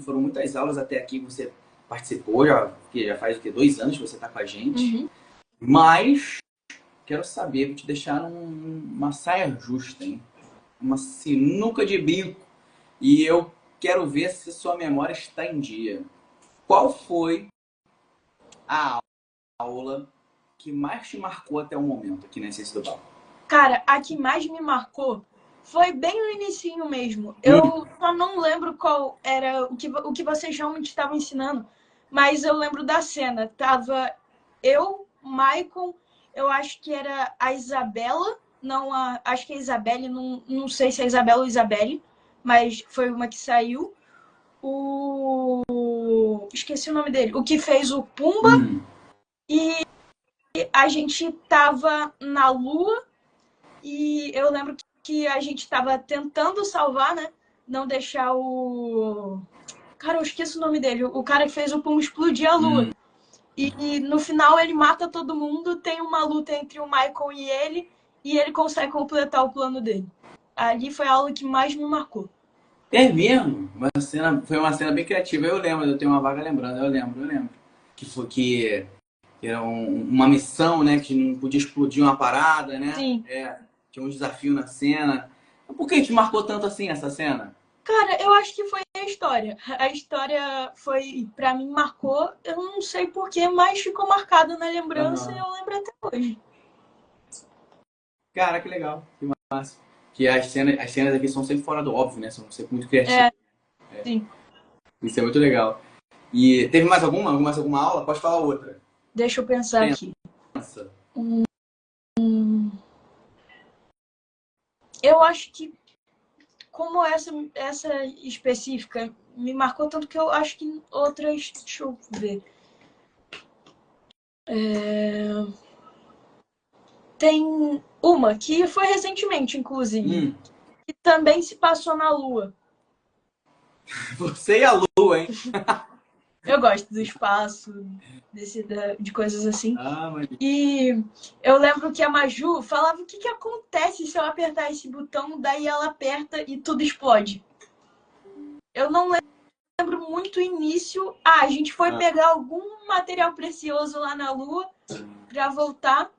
Foram muitas aulas até aqui que você participou, já faz o quê? 2 anos que você está com a gente. Uhum. Mas quero saber, vou te deixar uma saia justa, hein? Uma sinuca de bico. E eu quero ver se sua memória está em dia. Qual foi a aula que mais te marcou até o momento aqui na Ciência do Palco? Cara, a que mais me marcou foi bem no inicinho mesmo. Eu só não lembro qual era o que vocês realmente estavam ensinando, mas eu lembro da cena. Tava eu, Maicon, eu acho que era a Isabela, acho que a Isabelle, não sei se é a Isabela ou Isabelle, mas foi uma que saiu. Esqueci o nome dele. O que fez o Pumba. E a gente tava na Lua e eu lembro que a gente tava tentando salvar, né? Não deixar o... Cara, eu esqueço o nome dele. O cara que fez o Pumba explodir a Lua. E no final ele mata todo mundo, tem uma luta entre o Michael e ele consegue completar o plano dele. Ali foi a aula que mais me marcou. É mesmo? Foi uma cena bem criativa. Eu tenho uma vaga lembrando, eu lembro. Que era uma missão, né? Que não podia explodir uma parada, né? Sim. Tinha um desafio na cena. Por que te marcou tanto assim essa cena? Cara, eu acho que foi a história. A história foi, pra mim, marcou. Eu não sei porquê, mas ficou marcado na lembrança e eu lembro até hoje. Cara, que legal. Que massa. Que as cenas aqui são sempre fora do óbvio, né? São sempre muito criativas. Sim. Isso é muito legal. E teve mais alguma? Mais alguma aula? Pode falar outra. Deixa eu pensar aqui. Nossa. Eu acho que, como essa específica me marcou tanto que eu acho que outras. Deixa eu ver. Tem uma que foi recentemente, inclusive, que também se passou na Lua. Você e a Lua, hein? Eu gosto do espaço, de coisas assim. Ah, mas... E eu lembro que a Maju falava o que acontece se eu apertar esse botão, daí ela aperta e tudo explode. Eu não lembro muito o início. A gente foi pegar algum material precioso lá na Lua pra voltar.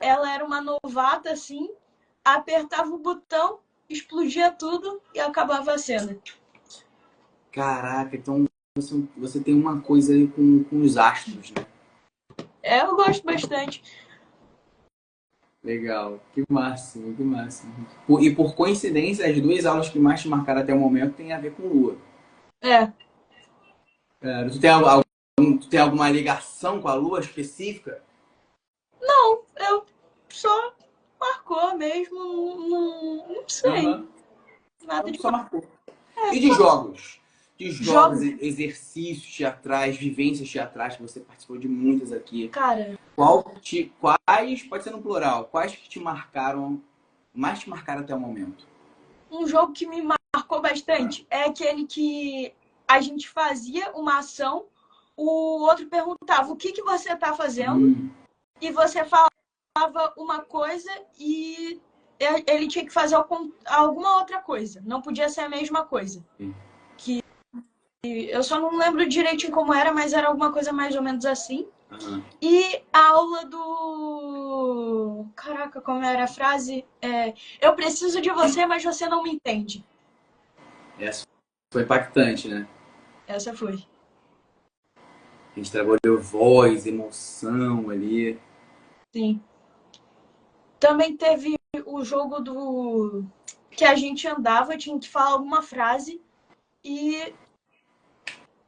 Ela era uma novata, assim, apertava o botão, explodia tudo e acabava a cena. Caraca, então você tem uma coisa aí com os astros, né? Eu gosto bastante. Legal, que máximo, que máximo. E por coincidência, as duas aulas que mais te marcaram até o momento têm a ver com Lua. É. Tu tem alguma ligação com a Lua específica? Não, eu só marcou mesmo, não sei. Aham. Nada de Só marcou. é, E de só jogos? De jogos, jogos. exercícios teatrais, vivências teatrais, que você participou de muitas aqui. Cara, Quais, pode ser no plural, quais que te marcaram, mais te marcaram até o momento? um jogo que me marcou bastante é aquele que a gente fazia uma ação, o outro perguntava o que você tá fazendo e você falava uma coisa e ele tinha que fazer alguma outra coisa. Não podia ser a mesma coisa. Que eu só não lembro direitinho como era, mas era alguma coisa mais ou menos assim. E a aula do... Caraca, como era a frase? Eu preciso de você, mas você não me entende. Essa foi impactante, né? Essa foi. A gente trabalhou voz, emoção ali. Sim. Também teve o jogo do... que a gente andava, tinha que falar alguma frase e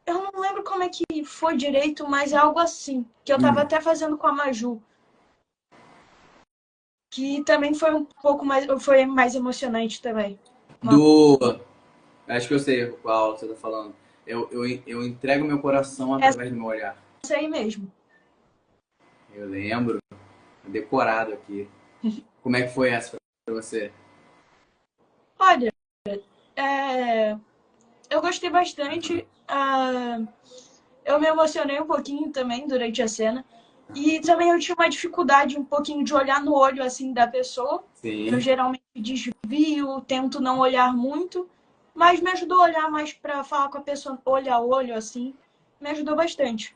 eu não lembro como é que foi direito, mas é algo assim. Que eu tava até fazendo com a Maju. Que também foi um pouco mais... Foi mais emocionante também. Acho que eu sei qual você tá falando. Eu entrego meu coração através do meu olhar. Essa aí mesmo. Eu lembro. Decorado aqui. Como é que foi essa pra você? Olha, eu gostei bastante. Eu me emocionei um pouquinho também durante a cena. E também eu tinha uma dificuldade um pouquinho de olhar no olho assim da pessoa. Sim. Eu geralmente desvio, tento não olhar muito, mas me ajudou a olhar mais para falar com a pessoa olho a olho assim. Me ajudou bastante.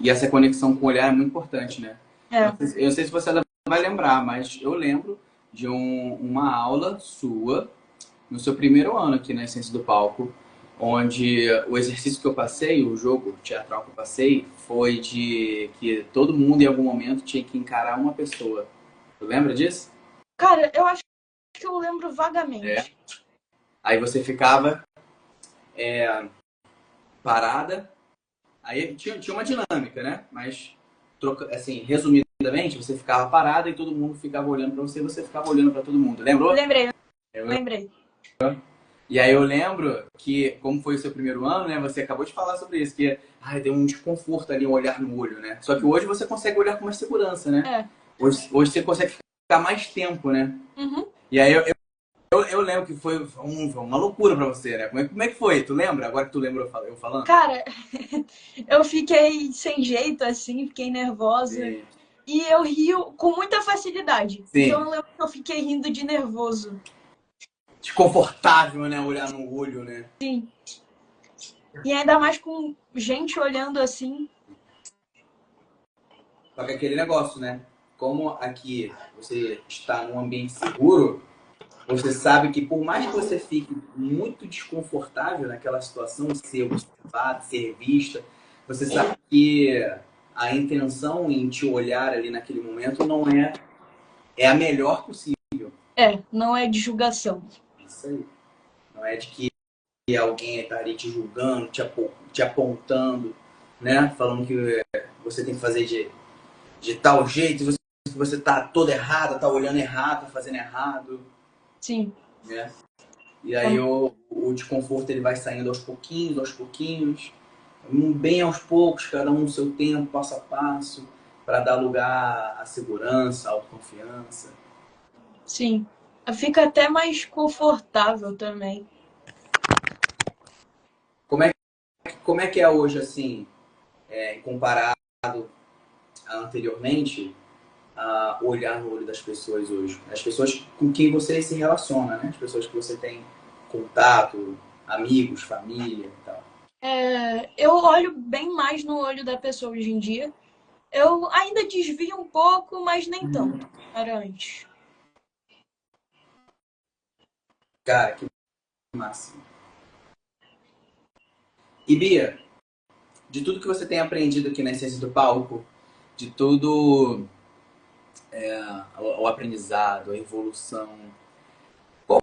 E essa conexão com o olhar é muito importante, né? É. Eu não sei se você vai lembrar, mas eu lembro de uma aula sua no seu primeiro ano aqui na Essência do Palco, onde o exercício que eu passei, o jogo teatral que eu passei, foi de que todo mundo em algum momento tinha que encarar uma pessoa. Tu lembra disso? Cara, eu acho que eu lembro vagamente. Aí você ficava parada, aí tinha uma dinâmica, né? Mas, assim, resumidamente, você ficava parada e todo mundo ficava olhando pra você e você ficava olhando pra todo mundo. Lembrou? Lembrei. E aí eu lembro que, como foi o seu primeiro ano, né? Você acabou de falar sobre isso, que deu um desconforto ali, um olhar no olho, né? Só que hoje você consegue olhar com mais segurança, né? Hoje você consegue ficar mais tempo, né? Uhum. E aí eu lembro que foi uma loucura pra você, né? Como é que foi? Tu lembra? Agora que tu lembrou eu falando? Cara, eu fiquei sem jeito, assim, fiquei nervosa. Sim. E eu rio com muita facilidade. Sim. Então eu lembro que eu fiquei rindo de nervoso. Desconfortável, né? Olhar no olho, né? Sim. E ainda mais com gente olhando assim. Só que aquele negócio, né? Como aqui você está num ambiente seguro, você sabe que por mais que você fique muito desconfortável naquela situação, ser observado, ser vista, você sabe que a intenção em te olhar ali naquele momento não é a melhor possível. Não é de julgação. Isso aí. Não é de que alguém está ali te julgando, te apontando, né? Falando que você tem que fazer de tal jeito, você tá toda errada, tá olhando errado, tá fazendo errado, Sim. né? E aí o desconforto ele vai saindo aos pouquinhos, bem aos poucos, cada um no seu tempo, passo a passo, para dar lugar à segurança, à autoconfiança. Sim. Fica até mais confortável também. Como é que é hoje, assim, comparado a anteriormente, a olhar no olho das pessoas hoje? As pessoas com quem você se relaciona, né? As pessoas que você tem contato, amigos, família e tal. Eu olho bem mais no olho da pessoa hoje em dia. Eu ainda desvio um pouco, mas nem tanto. Era antes. Cara, que massa. E Bia, de tudo que você tem aprendido aqui na Essência do Palco, de tudo o aprendizado, a evolução, qual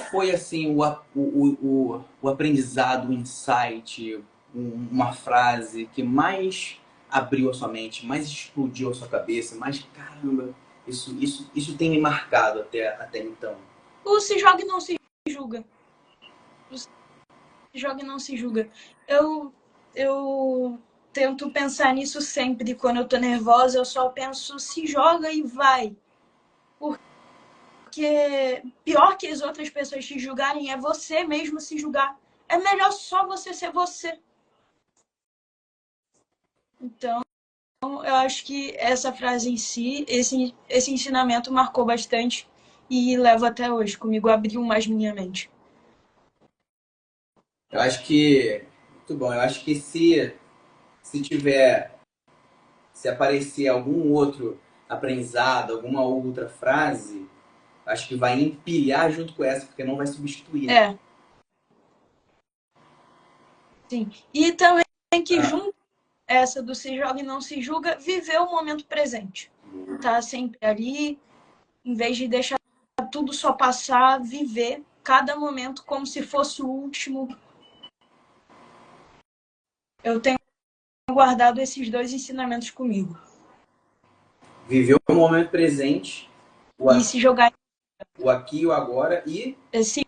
foi assim o aprendizado, o insight, uma frase que mais abriu a sua mente, mais explodiu a sua cabeça, mais caramba, isso tem me marcado até então. O se joga e não se julga. O se joga e não se julga. Eu tento pensar nisso sempre. Quando eu tô nervosa, eu só penso se joga e vai. Porque pior que as outras pessoas te julgarem é você mesmo se julgar. É melhor só você ser você. Então, eu acho que essa frase em si, esse ensinamento marcou bastante e leva até hoje. Comigo abriu mais minha mente. Eu acho que muito bom. Eu acho que se tiver se aparecer algum outro aprendizado, alguma outra frase, acho que vai empilhar junto com essa, porque não vai substituir, né? É, sim. E também que junto essa do se joga e não se julga, viver o momento presente. Tá sempre ali, em vez de deixar tudo só passar, viver cada momento como se fosse o último. Eu tenho guardado esses dois ensinamentos comigo. Viver o momento presente, E se jogar, o aqui e o agora, se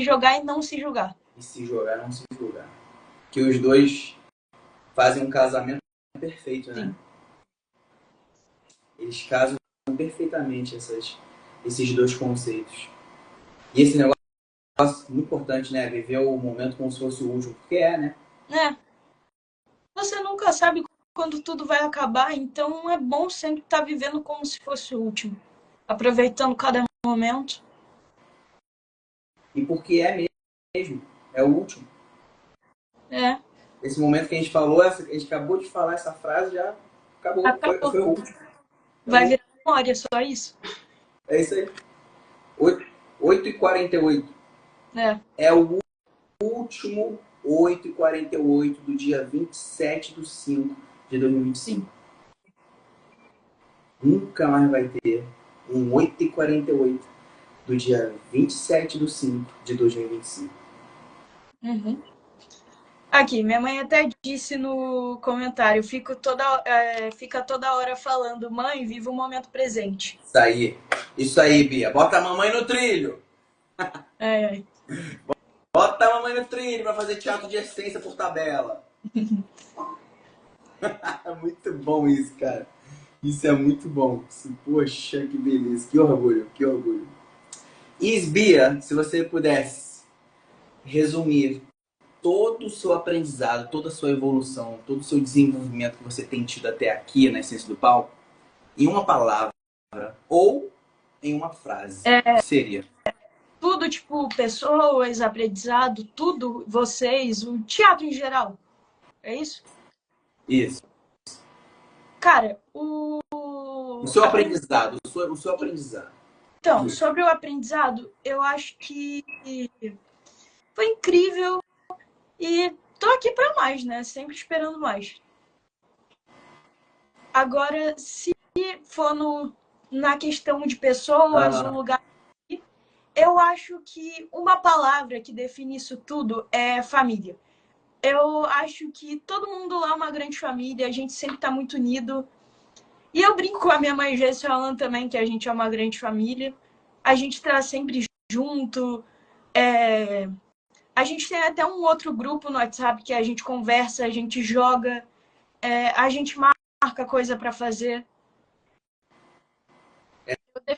jogar e não se julgar. e se jogar, não se julgar. Que os dois fazem um casamento perfeito, né? Sim. Eles casam perfeitamente esses dois conceitos. E esse negócio é muito importante, né? Viver o momento como se fosse o último, porque né? É. Você nunca sabe quando tudo vai acabar, então é bom sempre estar vivendo como se fosse o último. Aproveitando cada momento. E porque mesmo, é o último. É. Esse momento que a gente falou, a gente acabou de falar essa frase, já acabou. Acabou. Foi o último. Vai virar memória, só isso. É isso aí. 8h48. É. É o último 8h48 do dia 27/5/2025. Nunca mais vai ter um 8h48 do dia 27/5/2025. Uhum. Aqui, minha mãe até disse no comentário, fica toda hora falando, mãe, viva o momento presente. Isso aí, Bia. Bota a mamãe no trilho. É. Bota a mamãe no trilho pra fazer teatro de essência por tabela. Muito bom isso, cara. Isso é muito bom. Poxa, que beleza. Que orgulho, que orgulho. Bia, se você pudesse resumir todo o seu aprendizado, toda a sua evolução, todo o seu desenvolvimento que você tem tido até aqui na Essência do Palco, em uma palavra ou em uma frase, o que seria? Tudo, tipo, pessoas, aprendizado, tudo, vocês, o teatro em geral. É isso? Isso. Cara, O seu aprendizado, o seu aprendizado. Então, sobre o aprendizado, eu acho que foi incrível e tô aqui para mais, né? Sempre esperando mais. Agora, se for na questão de pessoas, o lugar, eu acho que uma palavra que define isso tudo é família. Eu acho que todo mundo lá é uma grande família, a gente sempre tá muito unido. E eu brinco com a minha mãe Jéssica falando também que a gente é uma grande família. A gente tá sempre junto. A gente tem até um outro grupo no WhatsApp que a gente conversa, a gente joga, a gente marca coisa para fazer.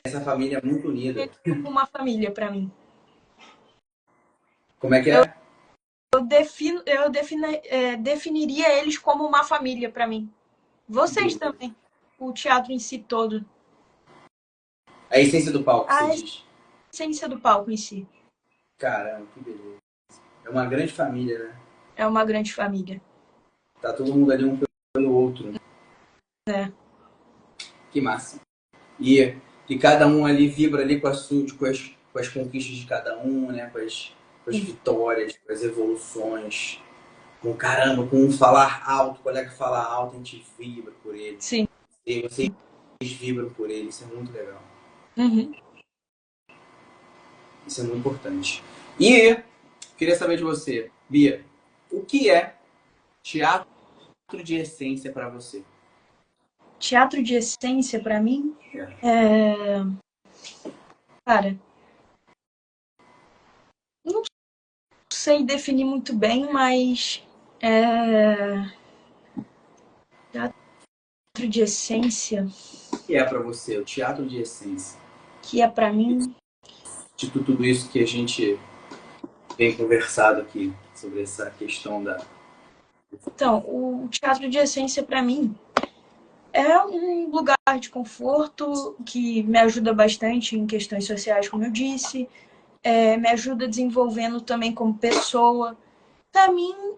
Essa família é muito unida. É como uma família para mim. Como é que é? Definiria eles como uma família para mim. Vocês também. O teatro em si todo. A essência do palco, A você diz. essência do palco em si. Caramba, que beleza. É uma grande família, né? É uma grande família. Tá todo mundo ali um pelo outro. É. Que massa. E cada um ali vibra ali com as conquistas de cada um, né? Com as vitórias, com as evoluções. Com caramba, com um falar alto, o colega fala alto, a gente vibra por ele. Sim. E vocês vibram por ele, isso é muito legal. Uhum. Isso é muito importante. E queria saber de você, Bia, o que é teatro de essência para você? Teatro de essência, para mim, cara, não sei definir muito bem, mas teatro de essência, O que é para você o teatro de essência? que é para mim, De tudo isso que a gente tem conversado aqui sobre essa questão da... então, o teatro de essência para mim é um lugar de conforto que me ajuda bastante em questões sociais, como eu disse, me ajuda desenvolvendo também como pessoa. Para mim,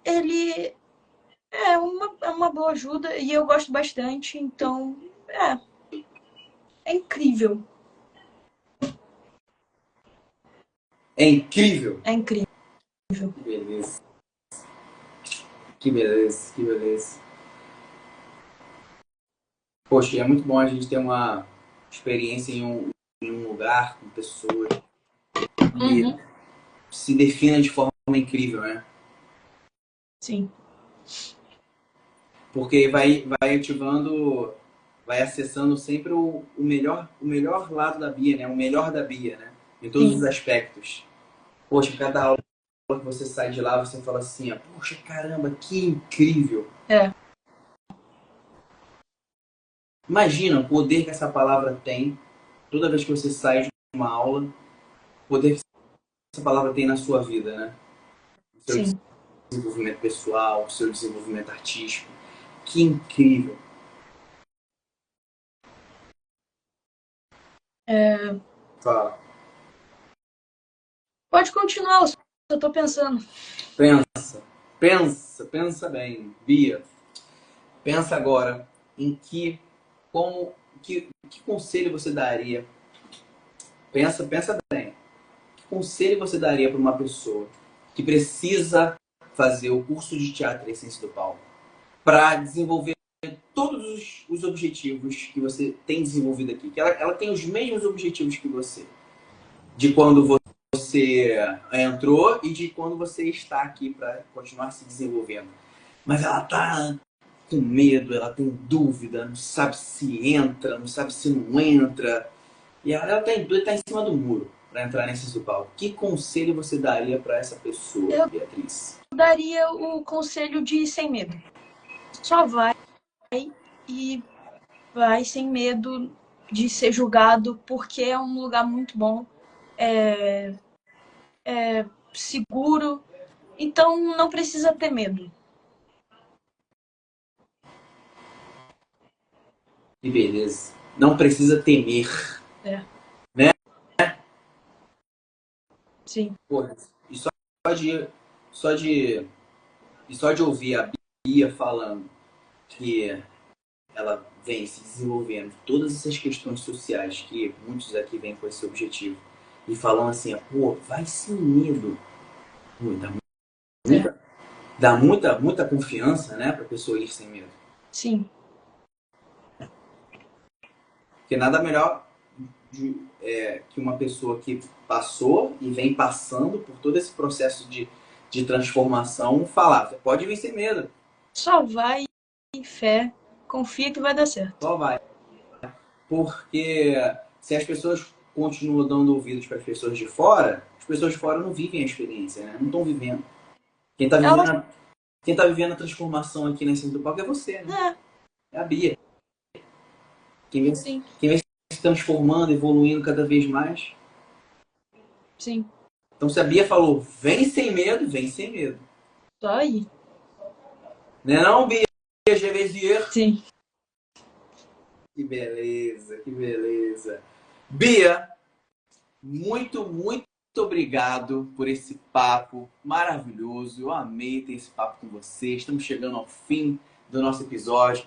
ele é uma boa ajuda e eu gosto bastante, então é incrível. É incrível! É incrível. Que beleza. Que beleza, que beleza. Poxa, e é muito bom a gente ter uma experiência em um lugar com pessoas que se definem de forma incrível, né? Sim. Porque vai ativando, vai acessando sempre o melhor lado da Bia, né? O melhor da Bia, né? Em todos os aspectos. Poxa, cada aula que você sai de lá, você fala assim, poxa, caramba, que incrível. Imagina o poder que essa palavra tem toda vez que você sai de uma aula, o poder que essa palavra tem na sua vida, né? O seu Sim. desenvolvimento pessoal, o seu desenvolvimento artístico. Que incrível. Fala. Pode continuar, eu só tô pensando. Pensa bem. Bia, pensa agora em que conselho você daria. Pensa bem. Que conselho você daria para uma pessoa que precisa fazer o curso de teatro e essência do palco para desenvolver todos os objetivos que você tem desenvolvido aqui? Que ela tem os mesmos objetivos que você. De quando você entrou e de quando você está aqui para continuar se desenvolvendo. Mas ela tá com medo, ela tem dúvida, não sabe se entra, não sabe se não entra. E ela tá em cima do muro para entrar nesse do palco. Que conselho você daria para essa pessoa, Beatriz? Eu daria o conselho de ir sem medo. Só vai e vai sem medo de ser julgado, porque é um lugar muito bom, é seguro, então não precisa ter medo. Que beleza. Não precisa temer. Né? Sim. Porra, e só de ouvir a Bia falando que ela vem se desenvolvendo todas essas questões sociais que muitos aqui vêm com esse objetivo e falando assim, vai sem medo. Pô, dá muita confiança, né, para a pessoa ir sem medo. Sim. Porque nada melhor que uma pessoa que passou e vem passando por todo esse processo de transformação falar, você pode vir sem medo. Só vai em fé Confia que vai dar certo. Só vai. Porque se as pessoas continuam dando ouvidos para as pessoas de fora, as pessoas de fora não vivem a experiência, né? Não estão vivendo. Quem está Ela, vivendo, quem tá vivendo a transformação aqui na Essência do Palco é você, né? É a Bia. sim, Quem vem se transformando, evoluindo cada vez mais. sim. Então se a Bia falou, vem sem medo, vem sem medo. Só aí. Né não, Bia? Gervesier? Sim. Que beleza, que beleza. Bia, muito, muito obrigado por esse papo maravilhoso. Eu amei ter esse papo com você. Estamos chegando ao fim do nosso episódio.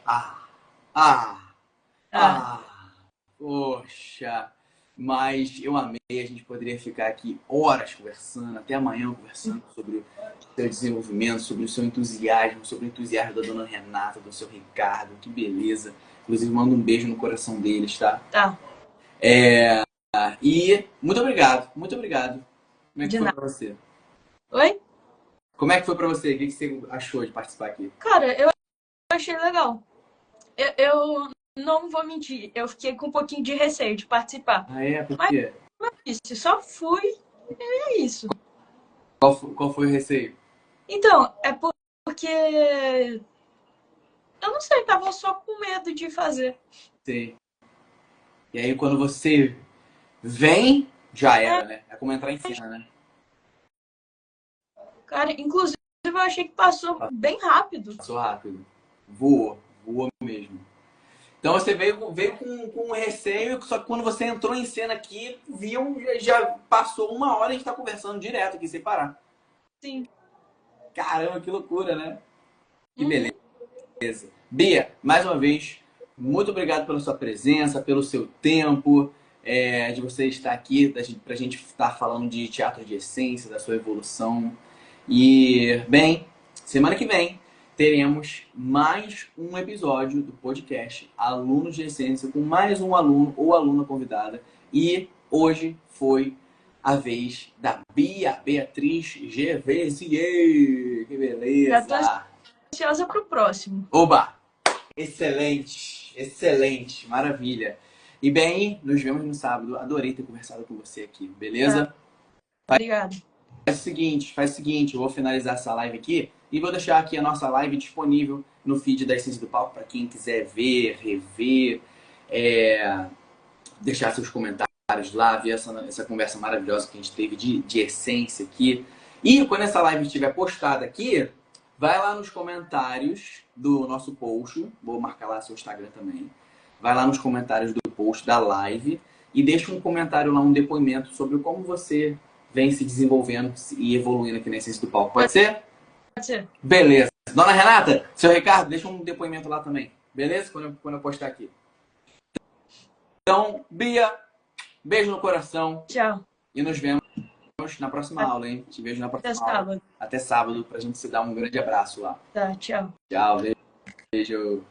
Poxa. Mas eu amei. A gente poderia ficar aqui horas conversando, até amanhã conversando sobre o seu desenvolvimento, sobre o seu entusiasmo, sobre o entusiasmo da dona Renata, do seu Ricardo. Que beleza. Inclusive, mando um beijo no coração deles, tá? Tá. E muito obrigado, muito obrigado. Como é que De foi nada. pra você? Oi? Como é que foi pra você? O que você achou de participar aqui? Cara, eu achei legal. Eu não vou mentir, eu fiquei com um pouquinho de receio de participar. Ah, é? Por Mas quê? isso, só fui e é isso. Qual foi o receio? Então, é porque eu não sei, tava só com medo de fazer. Sei. E aí, quando você vem, já É, era, né? É como entrar em cena, né? cara, inclusive eu achei que passou bem rápido. Passou rápido. Voou mesmo. Então você veio com receio, só que quando você entrou em cena aqui, já passou uma hora e a gente tá conversando direto aqui, sem parar. Sim. Caramba, que loucura, né? Que Uhum. beleza. Bia, mais uma vez, muito obrigado pela sua presença, pelo seu tempo, de você estar aqui, pra gente estar falando de teatro de essência, da sua evolução. E, bem, semana que vem teremos mais um episódio do podcast Alunos de Essência, com mais um aluno ou aluna convidada. E hoje foi a vez da Beatriz Gervesier. Que Já tô beleza! ansiosa pro próximo. Oba! Excelente, excelente, maravilha. E bem, nos vemos no sábado. Adorei ter conversado com você aqui, beleza? Obrigado. Faz o seguinte, eu vou finalizar essa live aqui e vou deixar aqui a nossa live disponível no feed da Essência do Palco para quem quiser ver, rever, deixar seus comentários lá, ver essa conversa maravilhosa que a gente teve de essência aqui. E quando essa live estiver postada aqui, vai lá nos comentários do nosso post, vou marcar lá seu Instagram também. Vai lá nos comentários do post da live e deixa um comentário lá, um depoimento sobre como você vem se desenvolvendo e evoluindo aqui na Essência do Palco. Pode ser? Pode ser. Beleza. Dona Renata, seu Ricardo, deixa um depoimento lá também. Beleza? Quando eu postar aqui. Então, Bia, beijo no coração. Tchau. E nos vemos na próxima aula, hein? Te vejo na próxima Até aula. sábado. Até sábado, pra gente se dar um grande abraço lá. Tá, tchau. Tchau, beijo.